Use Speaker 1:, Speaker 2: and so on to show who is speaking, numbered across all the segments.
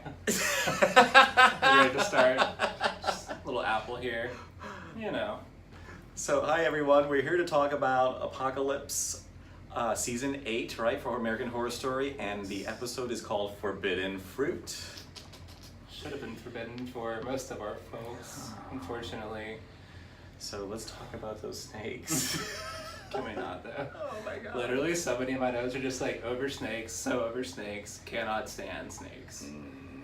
Speaker 1: Ready to start? Just a little apple here. You know.
Speaker 2: So, hi everyone. We're here to talk about Apocalypse Season 8, right, for American Horror Story, and the episode is called Forbidden Fruit.
Speaker 1: Should have been forbidden for most of our folks, unfortunately.
Speaker 2: So, let's talk about those snakes.
Speaker 1: Can we not, though?
Speaker 2: Oh my god.
Speaker 1: Literally, so many of my notes are just like, over snakes, so over snakes, cannot stand snakes.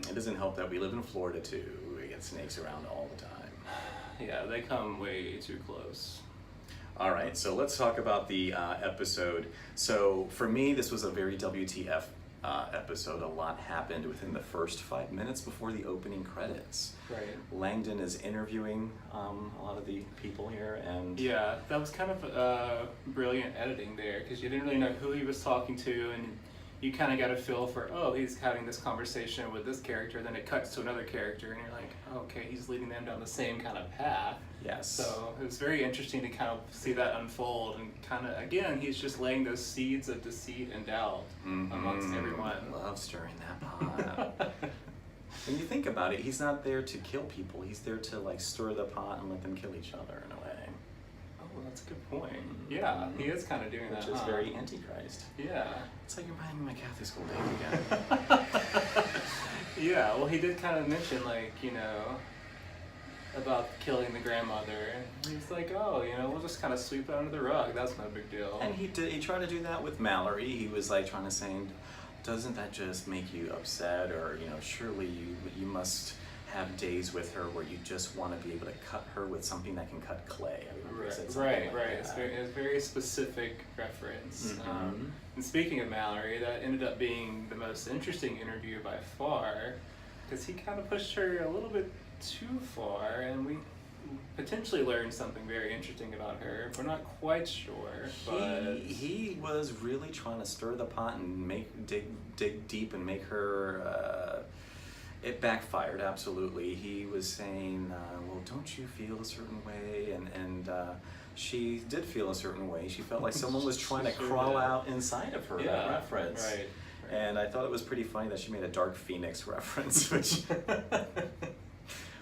Speaker 2: It doesn't help that we live in Florida too. We get snakes around all the time.
Speaker 1: Yeah, they come way too close.
Speaker 2: All right, so let's talk about the episode. So for me, this was a very WTF episode. A lot happened within the first 5 minutes before the opening credits.
Speaker 1: Right.
Speaker 2: Langdon is interviewing a lot of the people here, and
Speaker 1: Yeah, that was kind of brilliant editing there, because you didn't really know who he was talking to, and you kind of got a feel for, oh, he's having this conversation with this character, then it cuts to another character, and you're like, okay, he's leading them down the same kind of path.
Speaker 2: yes.
Speaker 1: So it was very interesting to kind of see that unfold, and kind of, again, he's just laying those seeds of deceit and doubt amongst everyone.
Speaker 2: Love stirring that pot. When you think about it, he's not there to kill people. He's there to like stir the pot and let them kill each other in a way.
Speaker 1: Oh, that's a good point. Yeah, he is kind of doing
Speaker 2: Which
Speaker 1: that,
Speaker 2: is
Speaker 1: huh?
Speaker 2: very antichrist.
Speaker 1: Yeah.
Speaker 2: It's like you're reminding me of my Catholic school days again.
Speaker 1: Yeah, well, he did kind of mention, like, you know, about killing the grandmother. He's like, oh, you know, we'll just kind of sweep it under the rug. That's no big deal.
Speaker 2: And he tried to do that with Mallory. He was like trying to say, doesn't that just make you upset? Or, you know, surely you must have days with her where you just want to be able to cut her with something that can cut clay. I remember he said something
Speaker 1: Right.
Speaker 2: like
Speaker 1: It's
Speaker 2: that.
Speaker 1: very, specific reference.
Speaker 2: Mhm.
Speaker 1: And speaking of Mallory, that ended up being the most interesting interview by far, because he kind of pushed her a little bit too far, and we potentially learned something very interesting about her. We're not quite sure, but
Speaker 2: He was really trying to stir the pot and dig deep and make her. It backfired absolutely. He was saying, "Well, don't you feel a certain way?" And she did feel a certain way. She felt like someone was trying to
Speaker 1: She sure
Speaker 2: crawl
Speaker 1: did.
Speaker 2: out inside of her. That reference.
Speaker 1: Right.
Speaker 2: And I thought it was pretty funny that she made a Dark Phoenix reference, which.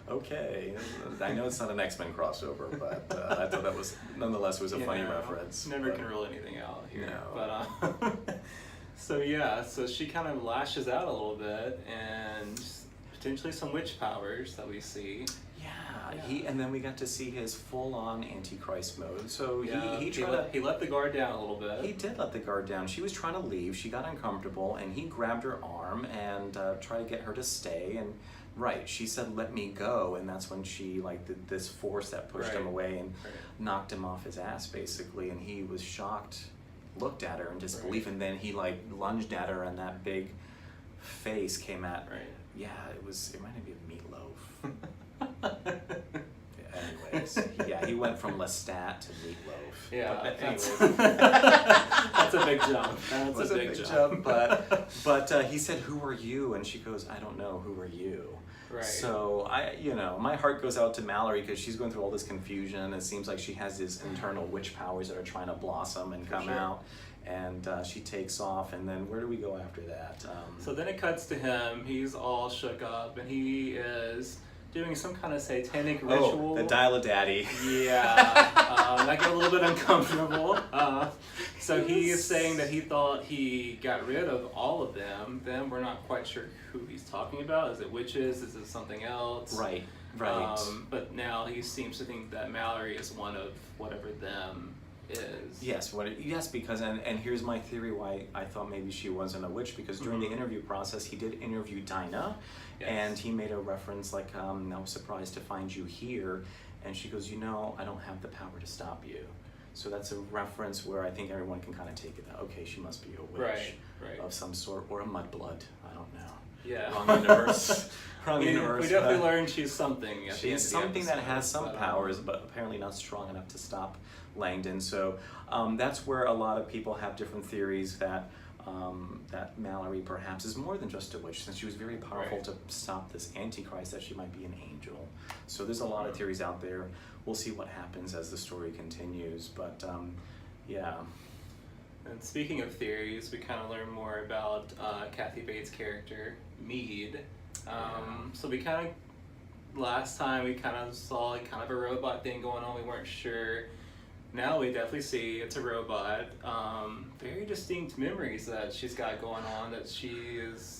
Speaker 2: Okay, I know it's not an X-Men crossover, but I thought that was nonetheless was a
Speaker 1: You
Speaker 2: funny
Speaker 1: know,
Speaker 2: reference.
Speaker 1: Never
Speaker 2: but-
Speaker 1: can rule anything out here.
Speaker 2: No.
Speaker 1: But so she kind of lashes out a little bit, and potentially some witch powers that we see.
Speaker 2: Yeah, and then we got to see his full-on Antichrist mode. So
Speaker 1: Yeah,
Speaker 2: he
Speaker 1: let the guard down a little bit.
Speaker 2: He did let the guard down. She was trying to leave. She got uncomfortable, and he grabbed her arm and tried to get her to stay. And she said, "Let me go," and that's when she did this force that pushed him away and knocked him off his ass, basically. And he was shocked, looked at her in disbelief, and then he lunged at her, and that big face came at. Yeah, it reminded me of Meatloaf. Anyways, he went from Lestat to Meatloaf.
Speaker 1: Yeah,
Speaker 2: but
Speaker 1: that's,
Speaker 2: anyways.
Speaker 1: that's a big jump.
Speaker 2: That's a big jump. But he said, "Who are you?" And she goes, "I don't know. Who are you?"
Speaker 1: Right.
Speaker 2: So my heart goes out to Mallory because she's going through all this confusion. It seems like she has these internal witch powers that are trying to blossom and come out. And she takes off, and then where do we go after that?
Speaker 1: So then it cuts to him. He's all shook up, and he is doing some kind of satanic ritual.
Speaker 2: The Dial-A-Daddy.
Speaker 1: Yeah, that got a little bit uncomfortable. So he is saying that he thought he got rid of all of them. Then we're not quite sure who he's talking about. Is it witches? Is it something else?
Speaker 2: Right.
Speaker 1: But now he seems to think that Mallory is one of whatever them is.
Speaker 2: Yes, because and here's my theory why I thought maybe she wasn't a witch, because during the interview process he did interview Dinah, and he made a reference like, "I was surprised to find you here," and she goes, "I don't have the power to stop you." So that's a reference where I think everyone can kind of take it that, okay, she must be a witch of some sort, or a mudblood. I don't know.
Speaker 1: Yeah.
Speaker 2: Wrong universe. Wrong universe.
Speaker 1: We definitely learned she's something.
Speaker 2: She's something that has some powers, but apparently not strong enough to stop Langdon. So that's where a lot of people have different theories that that Mallory perhaps is more than just a witch, since she was very powerful to stop this Antichrist, that she might be an angel. So there's a lot of theories out there. We'll see what happens as the story continues, but yeah.
Speaker 1: And speaking of theories, we kind of learn more about Kathy Bates' character, Mead. So we kind of, last time we kind of saw like kind of a robot thing going on. We weren't sure. Now we definitely see it's a robot. Very distinct memories that she's got going on that she is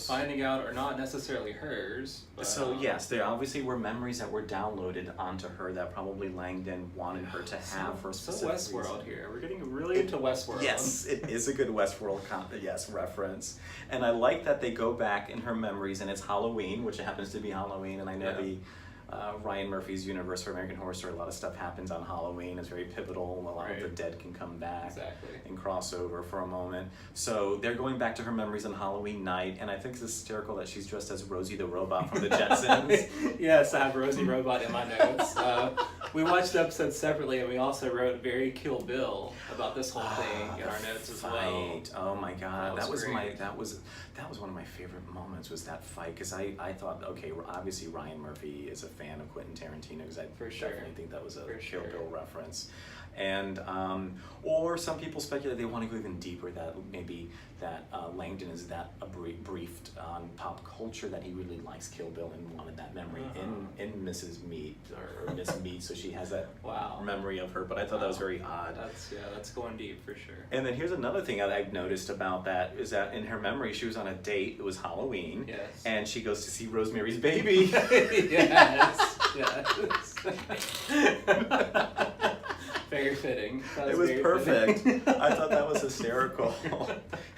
Speaker 1: finding out are not necessarily hers. But,
Speaker 2: So yes, there obviously were memories that were downloaded onto her that probably Langdon wanted her to have for a
Speaker 1: so
Speaker 2: specific
Speaker 1: Westworld
Speaker 2: reason.
Speaker 1: here. We're getting really into Westworld.
Speaker 2: Yes, it is a good Westworld reference. And I like that they go back in her memories and it's Halloween, which happens to be Halloween, and I know
Speaker 1: Yeah.
Speaker 2: the Ryan Murphy's universe for American Horror Story, a lot of stuff happens on Halloween. It's very pivotal. A lot of the
Speaker 1: Right.
Speaker 2: dead can come back
Speaker 1: Exactly.
Speaker 2: and cross over for a moment. So they're going back to her memories on Halloween night, and I think it's hysterical that she's dressed as Rosie the Robot from the Jetsons.
Speaker 1: Yes, I have Rosie Robot in my notes. We watched the episode separately, and we also wrote very Kill Bill about this whole thing in our notes as well.
Speaker 2: Fight. Oh my god,
Speaker 1: That was great.
Speaker 2: that was one of my favorite moments, was that fight, because I thought, okay, obviously Ryan Murphy is a fan of Quentin Tarantino, because I
Speaker 1: For sure.
Speaker 2: definitely think that was a
Speaker 1: For
Speaker 2: Kill
Speaker 1: sure.
Speaker 2: Bill reference. And or some people speculate they want to go even deeper, that maybe that Langdon is that briefed on pop culture that he really likes Kill Bill and wanted that memory in Mrs. Meat or Miss Meat, so she has that
Speaker 1: Wow.
Speaker 2: memory of her. But I thought that was very odd.
Speaker 1: That's going deep for sure.
Speaker 2: And then here's another thing I've noticed about that, is that in her memory she was on a date. It was Halloween.
Speaker 1: Yes.
Speaker 2: And she goes to see Rosemary's Baby.
Speaker 1: Yes. Very fitting. That
Speaker 2: It was
Speaker 1: very
Speaker 2: perfect.
Speaker 1: fitting.
Speaker 2: I thought that was hysterical.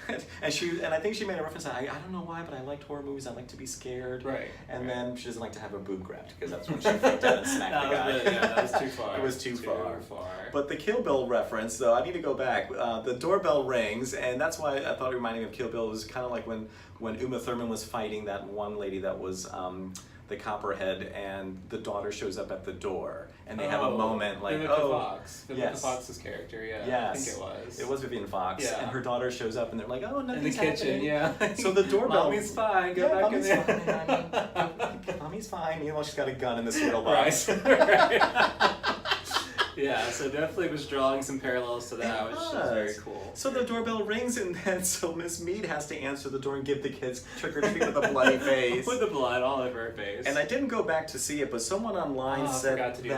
Speaker 2: and I think she made a reference that I don't know why, but I liked horror movies. I like to be scared.
Speaker 1: Right.
Speaker 2: And
Speaker 1: right.
Speaker 2: then she doesn't like to have her boob grabbed, because that's when she freaked out and smacked the guy.
Speaker 1: That was too far.
Speaker 2: It was too far.
Speaker 1: far.
Speaker 2: But the Kill Bill reference, though, I need to go back. The doorbell rings, and that's why I thought it reminded me of Kill Bill. It was kind of like when Uma Thurman was fighting that one lady that was the Copperhead, and the daughter shows up at the door, and they have a moment like,
Speaker 1: Vivica Fox. Vivica
Speaker 2: yes.
Speaker 1: Fox's character, yeah.
Speaker 2: Yes.
Speaker 1: I think it was.
Speaker 2: It was Vivian Fox,
Speaker 1: Yeah.
Speaker 2: and her daughter shows up, and they're like, "Oh,
Speaker 1: in the
Speaker 2: nothing's
Speaker 1: kitchen,
Speaker 2: happening."
Speaker 1: yeah.
Speaker 2: So the doorbell.
Speaker 1: Mommy's fine. Go back
Speaker 2: Mommy's
Speaker 1: in
Speaker 2: fine,
Speaker 1: there.
Speaker 2: honey. Mommy's fine. Meanwhile, she's got a gun in the cereal
Speaker 1: Right.
Speaker 2: box.
Speaker 1: Right. Yeah, so definitely was drawing some parallels to that,
Speaker 2: It
Speaker 1: which is
Speaker 2: was.
Speaker 1: very cool.
Speaker 2: So the doorbell rings, and then so Miss Mead has to answer the door and give the kids trick or treat with a bloody face.
Speaker 1: With the blood all over her face.
Speaker 2: And I didn't go back to see it, but someone online
Speaker 1: I
Speaker 2: said
Speaker 1: forgot to do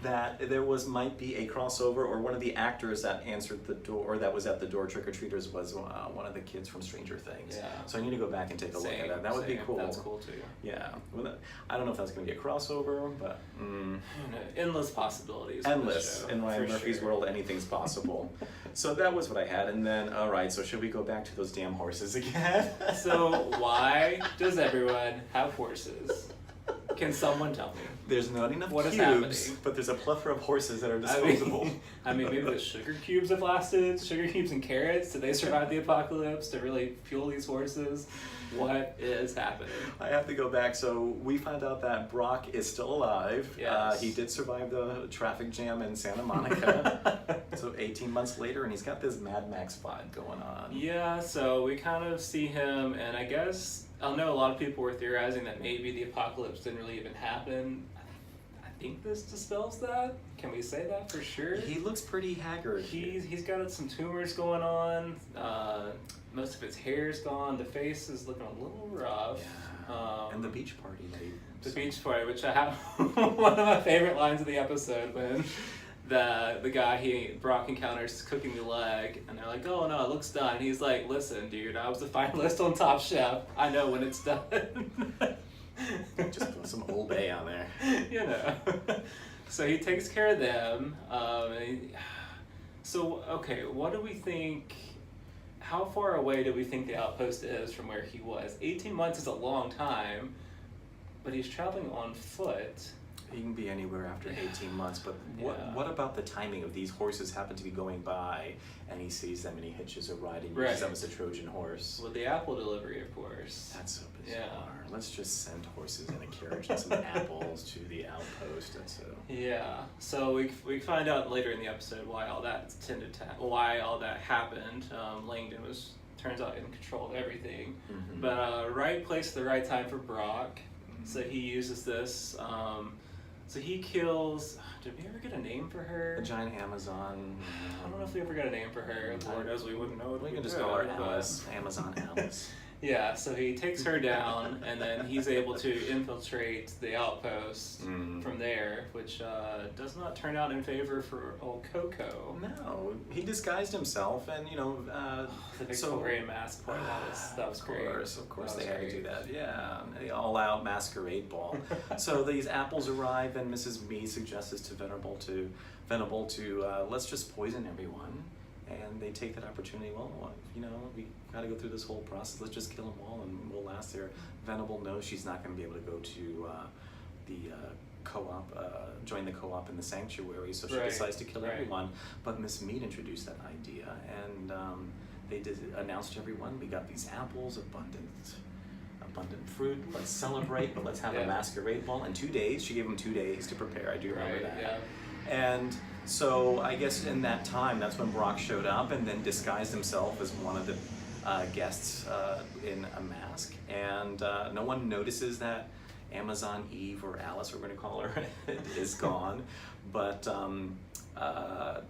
Speaker 2: that there might be a crossover, or one of the actors that answered the door, or that was at the door trick or treaters, was one of the kids from Stranger Things.
Speaker 1: Yeah.
Speaker 2: So I need to go back and take a look at that. That would be
Speaker 1: Same.
Speaker 2: cool.
Speaker 1: That's cool too.
Speaker 2: Yeah. Well, I don't know if that's going to be a crossover, but
Speaker 1: Endless possibilities. for this
Speaker 2: endless.
Speaker 1: show,
Speaker 2: In Ryan
Speaker 1: for
Speaker 2: Murphy's
Speaker 1: sure.
Speaker 2: world, anything's possible. So that was what I had, and then all right. So should we go back to those damn horses again?
Speaker 1: So why does everyone have horses? Can someone tell me?
Speaker 2: There's not enough
Speaker 1: What is
Speaker 2: cubes,
Speaker 1: happening?
Speaker 2: but there's a plethora of horses that are
Speaker 1: I
Speaker 2: disposable.
Speaker 1: mean, maybe the sugar cubes have lasted. Sugar cubes and carrots. Did they survive the apocalypse to really fuel these horses? What is happening?
Speaker 2: I have to go back. So we found out that Brock is still alive.
Speaker 1: Yes.
Speaker 2: He did survive the traffic jam in Santa Monica. So 18 months later, and he's got this Mad Max vibe going on.
Speaker 1: Yeah, so we kind of see him, and I guess I know a lot of people were theorizing that maybe the apocalypse didn't really even happen. I think this dispels that. Can we say that for sure?
Speaker 2: He looks pretty haggard.
Speaker 1: He's got some tumors going on. Most of his hair's gone. The face is looking a little rough.
Speaker 2: Yeah. And the beach party.
Speaker 1: The beach party, which I have one of my favorite lines of the episode when the guy Brock encounters cooking the leg, and they're like, "Oh no, it looks done." And he's like, "Listen, dude, I was the finalist on Top Chef. I know when it's done."
Speaker 2: Just put some Old Bay on there.
Speaker 1: You know. So he takes care of them. So okay, what do we think? How far away do we think the outpost is from where he was? 18 months is a long time, but he's traveling on foot.
Speaker 2: He can be anywhere after 18 months, but
Speaker 1: Yeah.
Speaker 2: what about the timing of these horses happen to be going by, and he sees them and he hitches a ride and
Speaker 1: Right.
Speaker 2: uses them as a Trojan horse?
Speaker 1: With the apple delivery, of course.
Speaker 2: That's so bizarre.
Speaker 1: Yeah.
Speaker 2: Let's just send horses in a carriage and some apples to the outpost. That's so.
Speaker 1: Yeah. So we find out later in the episode why all that happened. Langdon turns out in control of everything,
Speaker 2: Mhm.
Speaker 1: but right place at the right time for Brock. So he uses this. So he kills. Did we ever get a name for her?
Speaker 2: A giant Amazon.
Speaker 1: I don't know if we ever got a name for her. Lord knows we wouldn't know.
Speaker 2: We can just call her Alice. Amazon Alice.
Speaker 1: Yeah, so he takes her down, and then he's able to infiltrate the outpost from there, which does not turn out in favor for old Coco.
Speaker 2: No, he disguised himself, and
Speaker 1: The Victorian mask part, that was great.
Speaker 2: Of course, they had to do that. Yeah, the all-out masquerade ball. So these apples arrive, and Mrs. Me suggests to Venable to let's just poison everyone. And they take that opportunity. Well, we got to go through this whole process. Let's just kill them all, and we'll last there. Venable knows she's not going to be able to go to the co-op, join the co-op in the sanctuary, so she decides to kill everyone. But Miss Mead introduced that idea, and they announced to everyone, we got these apples, abundant fruit. Let's celebrate, but let's have a masquerade ball in 2 days. She gave them 2 days to prepare. I do remember that.
Speaker 1: Yeah.
Speaker 2: And so I guess in that time, that's when Brock showed up and then disguised himself as one of the guests in a mask. And no one notices that Amazon Eve, or Alice, we're going to call her, is gone. But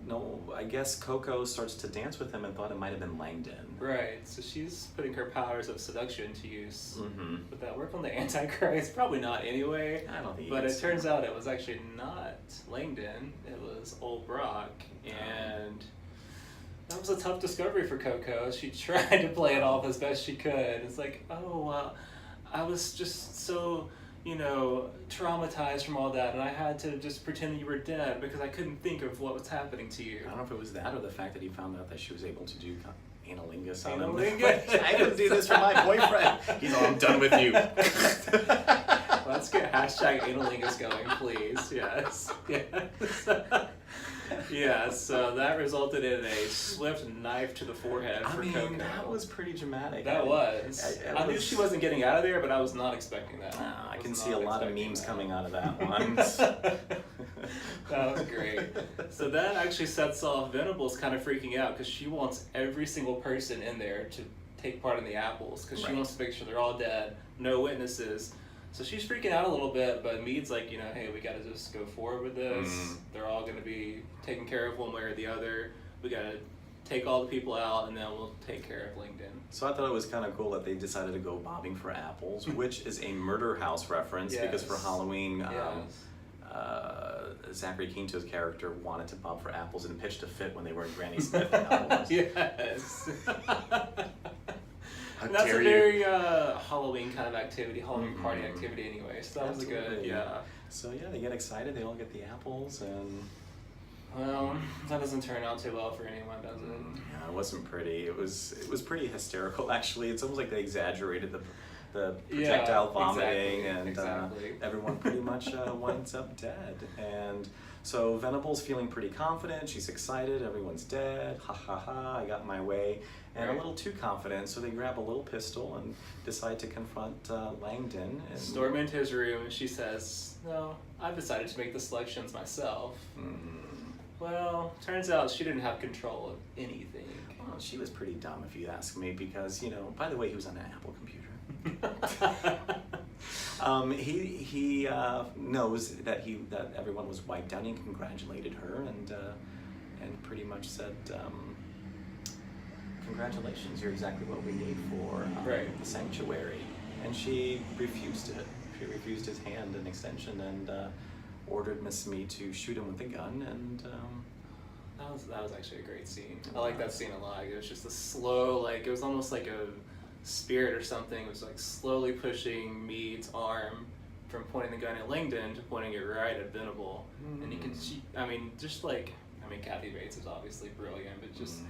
Speaker 2: no, I guess Coco starts to dance with him and thought it might have been Langdon.
Speaker 1: Right, so she's putting her powers of seduction to use. Would that work on the Antichrist? Probably not anyway.
Speaker 2: I don't think.
Speaker 1: But it turns out it was actually not Langdon, it was old Brock. And that was a tough discovery for Coco. She tried to play it off as best she could. It's like, I was just so, traumatized from all that, and I had to just pretend you were dead because I couldn't think of what was happening to you.
Speaker 2: I don't know if it was that or the fact that he found out that she was able to do analingus on him.
Speaker 1: Analingus?
Speaker 2: I didn't do this for my boyfriend. He's all, I'm done with you.
Speaker 1: Let's get #analingus going, please. Yes. Yeah, so that resulted in a swift knife to the forehead for Coco.
Speaker 2: That was pretty dramatic.
Speaker 1: That was. I knew she wasn't getting out of there, but I was not expecting that.
Speaker 2: I can see a lot of memes coming out of that one.
Speaker 1: That was great. So that actually sets off Venables kind of freaking out because she wants every single person in there to take part in the apples because she wants to make sure they're all dead, no witnesses. So she's freaking out a little bit, but Mead's like, hey, we gotta just go forward with this. They're all gonna be taken care of one way or the other. We gotta take all the people out, and then we'll take care of Langdon.
Speaker 2: So I thought it was kind of cool that they decided to go bobbing for apples, which is a Murder House reference because for Halloween, Zachary Quinto's character wanted to bob for apples and pitched a fit when they were in Granny Smith apples.
Speaker 1: Yes.
Speaker 2: And
Speaker 1: that's a very Halloween kind of activity, Halloween party activity anyway, so that was a good,
Speaker 2: So they get excited, they all get the apples, and...
Speaker 1: Well, that doesn't turn out too well for anyone, does it?
Speaker 2: Yeah, it wasn't pretty. It was pretty hysterical, actually. It's almost like they exaggerated the projectile vomiting, and everyone pretty much winds up dead. And so Venable's feeling pretty confident. She's excited. Everyone's dead. Ha ha ha! I got my way. And a little too confident, so they grab a little pistol and decide to confront Langdon. And
Speaker 1: storm into his room, and she says, "No, I've decided to make the selections myself." Well, turns out she didn't have control of anything.
Speaker 2: Well, she was pretty dumb, if you ask me, because by the way, he was on an Apple computer. He knows that everyone was wiped out. He congratulated her and pretty much said, "Congratulations, you're exactly what we need for the sanctuary." And she refused it. She refused his hand and extension and ordered Miss Me to shoot him with a gun. And
Speaker 1: that was actually a great scene. I like that scene a lot. It was just a slow, it was almost like a spirit or something. It was like slowly pushing Mead's arm from pointing the gun at Langdon to pointing it right at Venable. And you can see, Kathy Bates is obviously brilliant, but just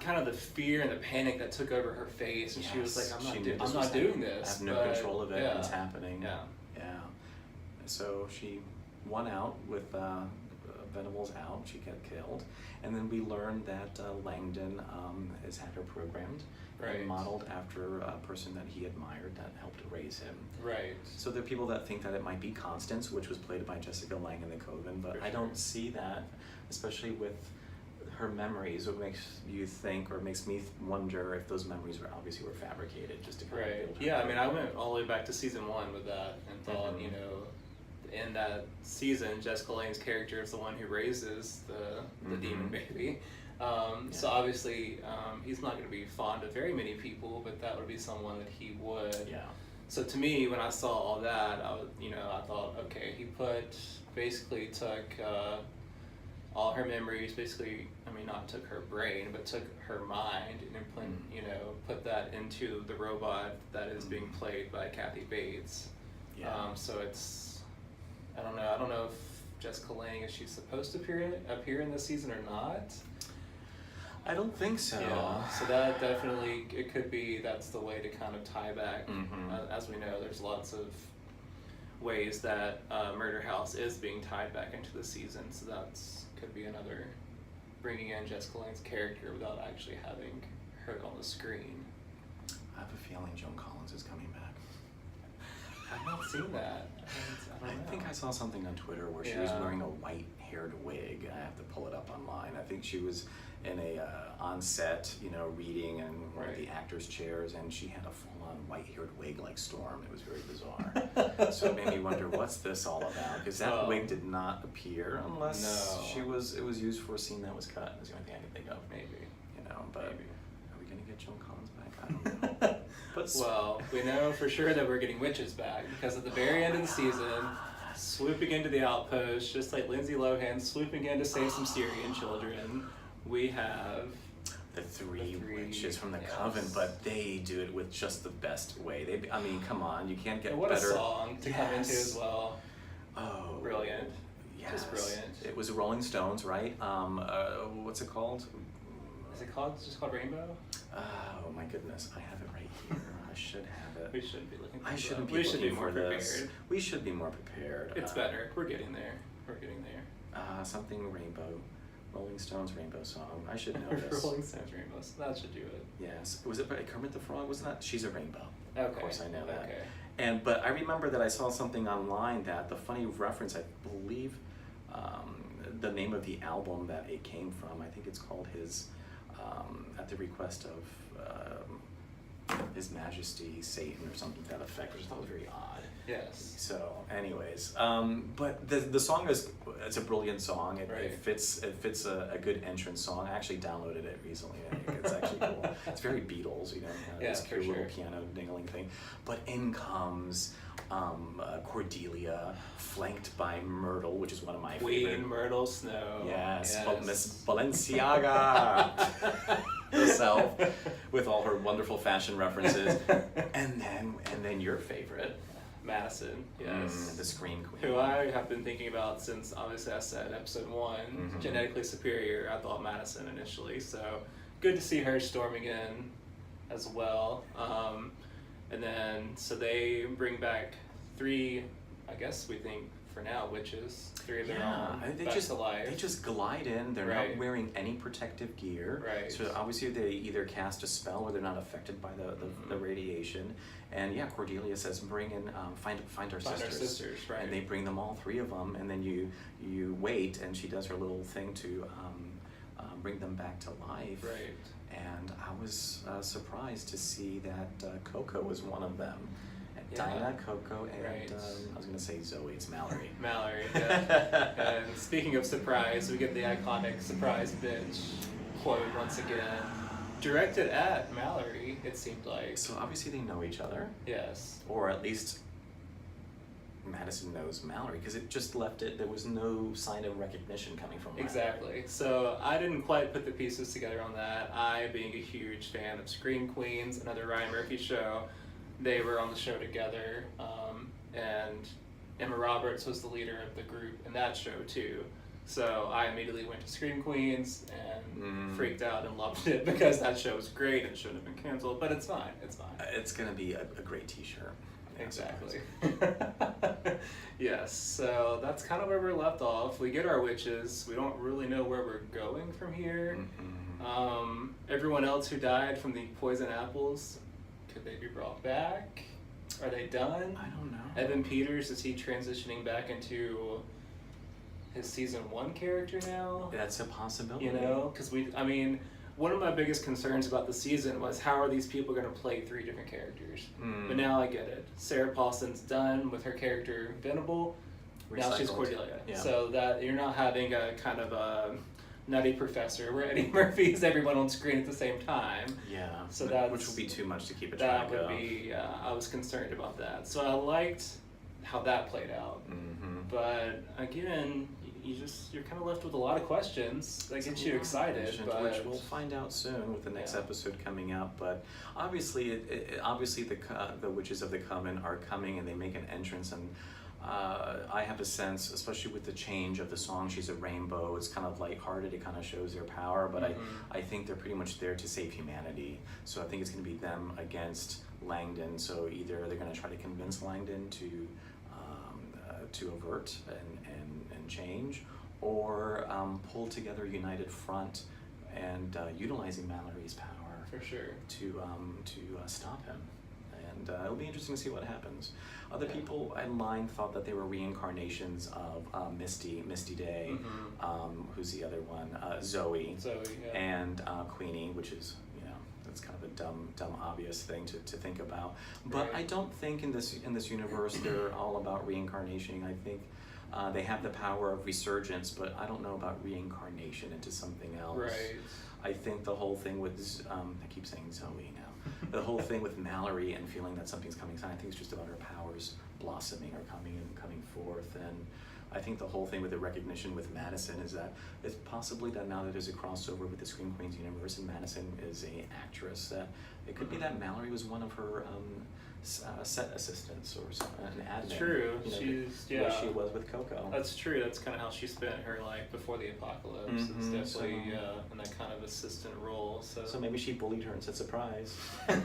Speaker 1: kind of the fear and the panic that took over her face, and she was like, I'm not doing this.
Speaker 2: I have no control of it. It's happening.
Speaker 1: Yeah.
Speaker 2: So she won out with Venable's out. She got killed, and then we learned that Langdon has had her programmed and modeled after a person that he admired that helped raise him.
Speaker 1: Right.
Speaker 2: So there are people that think that it might be Constance, which was played by Jessica Lange in The Coven, but I don't see that, especially with her memories. What makes you think, or makes me wonder if those memories were fabricated just to kind of build her.
Speaker 1: Yeah, I went all the way back to season 1 with that and thought, in that season, Jessica Lange's character is the one who raises the demon baby. So obviously, he's not going to be fond of very many people, but that would be someone that he would.
Speaker 2: Yeah.
Speaker 1: So to me, when I saw all that, I thought, okay, he basically took all her memories, basically, not took her brain, but took her mind and put that into the robot that is being played by Kathy Bates.
Speaker 2: Yeah.
Speaker 1: So it's, I don't know if Jessica Lange, is she supposed to appear in this season or not?
Speaker 2: I don't think so.
Speaker 1: Yeah, so that definitely, it could be that's the way to kind of tie back. As we know, there's lots of ways that Murder House is being tied back into the season, so could be another bringing in Jessica Lange's character without actually having her on the screen.
Speaker 2: I have a feeling Joan Collins is coming back.
Speaker 1: I've not seen that. I don't know.
Speaker 2: think I saw something on Twitter where she was wearing a white-haired wig. I have to pull it up online. I think she was in a on set, reading in one of the actors' chairs, and she had a full-on white-haired wig like Storm. It was very bizarre. So it made me wonder, what's this all about? Because that wig did not appear unless it was used for a scene that was cut. That's the only thing I can think of.
Speaker 1: Maybe.
Speaker 2: But
Speaker 1: Maybe.
Speaker 2: are we gonna get Joan Collins back? I don't know. But
Speaker 1: Well, we know for sure that we're getting witches back, because at the very end of the season, swooping into the outpost, just like Lindsay Lohan swooping in to save some Syrian children, we have
Speaker 2: the three witches from the
Speaker 1: yes.
Speaker 2: Coven, but they do it with just the best way. Come on, you can't get
Speaker 1: and what
Speaker 2: better.
Speaker 1: a song to come into as well.
Speaker 2: Oh,
Speaker 1: Brilliant.
Speaker 2: yes.
Speaker 1: Just brilliant.
Speaker 2: It was Rolling Stones, right? What's it called?
Speaker 1: Is it just called Rainbow?
Speaker 2: Oh my goodness, I have it right here. I should have it.
Speaker 1: We shouldn't be looking for
Speaker 2: I shouldn't be
Speaker 1: We should be
Speaker 2: looking
Speaker 1: more
Speaker 2: for this.
Speaker 1: prepared.
Speaker 2: We should be more prepared.
Speaker 1: It's better. We're getting there.
Speaker 2: Something Rainbow. Rolling Stones Rainbow song. I should know this.
Speaker 1: Rolling Stones Rainbow. That should do it.
Speaker 2: Yes. Was it by Kermit the Frog? Wasn't that? She's a Rainbow.
Speaker 1: Okay.
Speaker 2: Of course I know that.
Speaker 1: Okay.
Speaker 2: But I remember that I saw something online that the funny reference, I believe, the name of the album that it came from, I think it's called his, at the request of His Majesty Satan or something to that effect, which I thought was very odd.
Speaker 1: Yes.
Speaker 2: So, anyways, but the song it's a brilliant song. It fits a good entrance song. I actually downloaded it recently. I think it's actually cool. It's very Beatles, this cute little piano dingling thing. But in comes Cordelia, flanked by Myrtle, which is one of my favorite.
Speaker 1: Queen Myrtle Snow.
Speaker 2: Yes. Miss Balenciaga herself, with all her wonderful fashion references, and then your favorite.
Speaker 1: Madison, yes.
Speaker 2: The Scream Queen.
Speaker 1: Who I have been thinking about since, obviously, I said episode 1, Genetically Superior. I thought Madison initially, so good to see her storming in as well. And then, so they bring back 3, I guess we think for now, witches. 3 of their own back to life.
Speaker 2: They just glide in. They're not wearing any protective gear.
Speaker 1: Right.
Speaker 2: So obviously they either cast a spell or they're not affected by the radiation. And Cordelia says, "Bring in, find our sisters."
Speaker 1: Find our sisters, right?
Speaker 2: And they bring them, all 3 of them, and then you wait, and she does her little thing to bring them back to life.
Speaker 1: Right.
Speaker 2: And I was surprised to see that Coco was one of them.
Speaker 1: Yeah.
Speaker 2: Dinah, Coco, and I was going to say Zoe, it's Mallory.
Speaker 1: Mallory, yeah. And speaking of surprise, we get the iconic surprise bitch quote once again. Directed at Mallory, it seemed like.
Speaker 2: So obviously they know each other.
Speaker 1: Yes.
Speaker 2: Or at least Madison knows Mallory, because it just left it, there was no sign of recognition coming from Mallory.
Speaker 1: Exactly. So I didn't quite put the pieces together on that. I, being a huge fan of Scream Queens, another Ryan Murphy show, they were on the show together, and Emma Roberts was the leader of the group in that show too. So I immediately went to Scream Queens and freaked out and loved it, because that show was great and shouldn't have been canceled, but it's fine.
Speaker 2: It's going to be a great t-shirt.
Speaker 1: Exactly. Yes, so that's kind of where we're left off. We get our witches. We don't really know where we're going from here. Everyone else who died from the poison apples, could they be brought back? Are they done?
Speaker 2: I don't know.
Speaker 1: Evan Peters, is he transitioning back into his season 1 character now?
Speaker 2: That's a possibility.
Speaker 1: Because one of my biggest concerns about the season was, how are these people going to play 3 different characters? But now I get it. Sarah Paulson's done with her character Venable. Now she's
Speaker 2: Recycled.
Speaker 1: Cordelia.
Speaker 2: Yeah.
Speaker 1: So that you're not having a kind of a Nutty Professor, where Eddie Murphy is everyone on screen at the same time.
Speaker 2: Yeah.
Speaker 1: So that's,
Speaker 2: which would be too much to keep a track
Speaker 1: that
Speaker 2: of.
Speaker 1: would be, I was concerned about that. So I liked how that played out.
Speaker 2: Mm-hmm.
Speaker 1: But again, you're kind of left with a lot of questions that get you excited. But
Speaker 2: which we'll find out soon with the next episode coming up. But obviously, obviously the Witches of the Coven are coming, and they make an entrance. And I have a sense, especially with the change of the song "She's a Rainbow," it's kind of lighthearted. It kind of shows their power. But I think they're pretty much there to save humanity. So I think it's going to be them against Langdon. So either they're going to try to convince Langdon to avert and change, or pull together a united front and utilizing Mallory's power
Speaker 1: for sure
Speaker 2: to stop him. And it'll be interesting to see what happens. Other people in line thought that they were reincarnations of Misty Day, who's the other one, Zoe, and Queenie, which is, that's kind of a dumb obvious thing to think about. But I don't think in this universe they're all about reincarnation. I think they have the power of resurgence, but I don't know about reincarnation into something else.
Speaker 1: Right.
Speaker 2: I think the whole thing with I keep saying Zoe now. The whole thing with Mallory and feeling that something's coming. I think it's just about her powers blossoming or coming forth. And I think the whole thing with the recognition with Madison is that it's possibly that now that there's a crossover with the Scream Queens universe and Madison is a actress, that it could be that Mallory was one of her set assistants or an admin.
Speaker 1: True.
Speaker 2: She's the way she was with Coco.
Speaker 1: That's true. That's kind of how she spent her life before the apocalypse. It's definitely in that kind of assistant role. So
Speaker 2: maybe she bullied her and said, "Surprise! I'm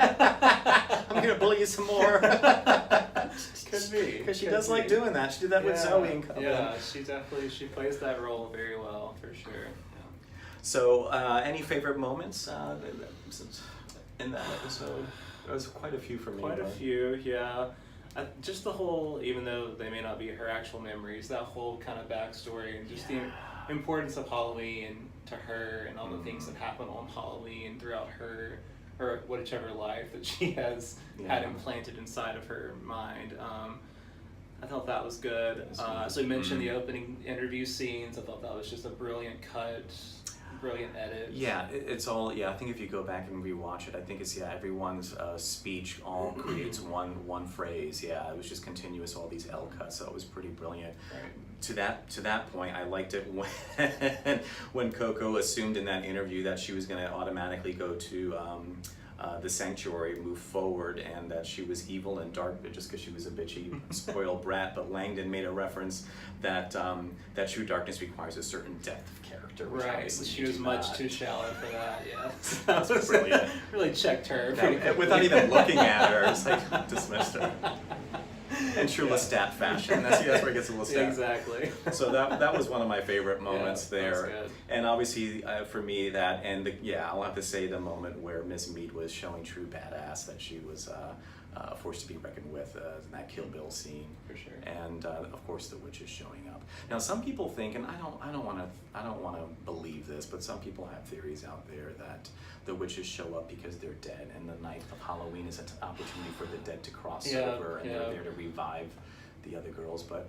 Speaker 2: gonna bully you some more."
Speaker 1: Could be,
Speaker 2: because she does like doing that. She did that with Zoe and Coven.
Speaker 1: Yeah, she plays that role very well for sure. Yeah.
Speaker 2: So, any favorite moments in that episode? There was quite a few for me.
Speaker 1: Quite a few, yeah. Just the whole, even though they may not be her actual memories, that whole kind of backstory and just the importance of Halloween to her and all the things that happen on Halloween throughout her whichever life that she has had implanted inside of her mind. I thought that was good. So you mentioned the opening interview scenes. I thought that was just a brilliant cut. Brilliant edit.
Speaker 2: Yeah, it's all, I think if you go back and rewatch it, I think it's, everyone's speech all creates one phrase. Yeah, it was just continuous, all these L cuts, so it was pretty brilliant. Right. To that point, I liked it when Coco assumed in that interview that she was going to automatically go to the sanctuary, move forward, and that she was evil and dark just because she was a bitchy, spoiled brat. But Langdon made a reference that that true darkness requires a certain depth of character.
Speaker 1: Right, she was much too shallow for that. Yeah,
Speaker 2: that was brilliant.
Speaker 1: Really checked her
Speaker 2: without even looking at her. It's like dismissed her. In true Lestat fashion. That's where it gets a Lestat.
Speaker 1: Exactly.
Speaker 2: So that was one of my favorite moments there.
Speaker 1: That was good.
Speaker 2: And obviously for me that, and I'll have to say the moment where Miss Mead was showing true badass, that she was forced to be reckoned with in that Kill Bill scene.
Speaker 1: For sure.
Speaker 2: And of course the witches showing up. Now some people think, and I don't want to believe this, but some people have theories out there that the witches show up because they're dead, and the night of Halloween is an opportunity for the dead to cross over, and they're there to revive the other girls. But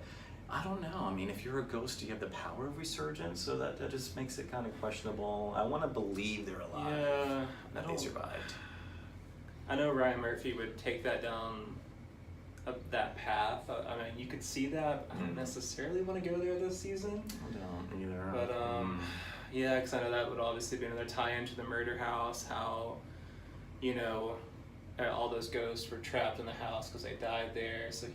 Speaker 2: I don't know. I mean, if you're a ghost, do you have the power of resurgence? So that just makes it kind of questionable. I want to believe they're alive.
Speaker 1: Yeah,
Speaker 2: that they survived.
Speaker 1: I know Ryan Murphy would take that down that path. I mean, you could see that. I don't necessarily want to go there this season.
Speaker 2: I don't either.
Speaker 1: But yeah, because I know that would obviously be another tie-in to the murder house. How, all those ghosts were trapped in the house because they died there. So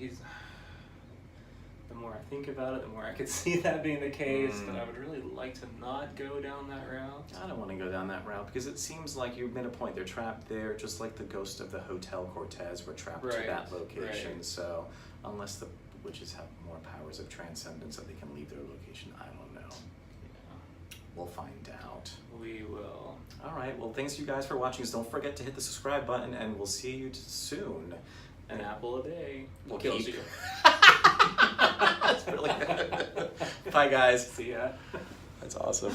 Speaker 1: the more I think about it, the more I could see that being the case. But I would really like to not go down that route.
Speaker 2: I don't want to go down that route because it seems like you've made a point. They're trapped there, just like the ghost of the Hotel Cortez were trapped to that location. Right. So unless the witches have more powers of transcendence that they can leave their location, I don't know. Yeah. We'll find out.
Speaker 1: We will.
Speaker 2: All right. Well, thanks you guys for watching. So don't forget to hit the subscribe button, and we'll see you soon.
Speaker 1: An apple a day
Speaker 2: kills
Speaker 1: you.
Speaker 2: That's really good. Bye, guys.
Speaker 1: See ya.
Speaker 2: That's awesome.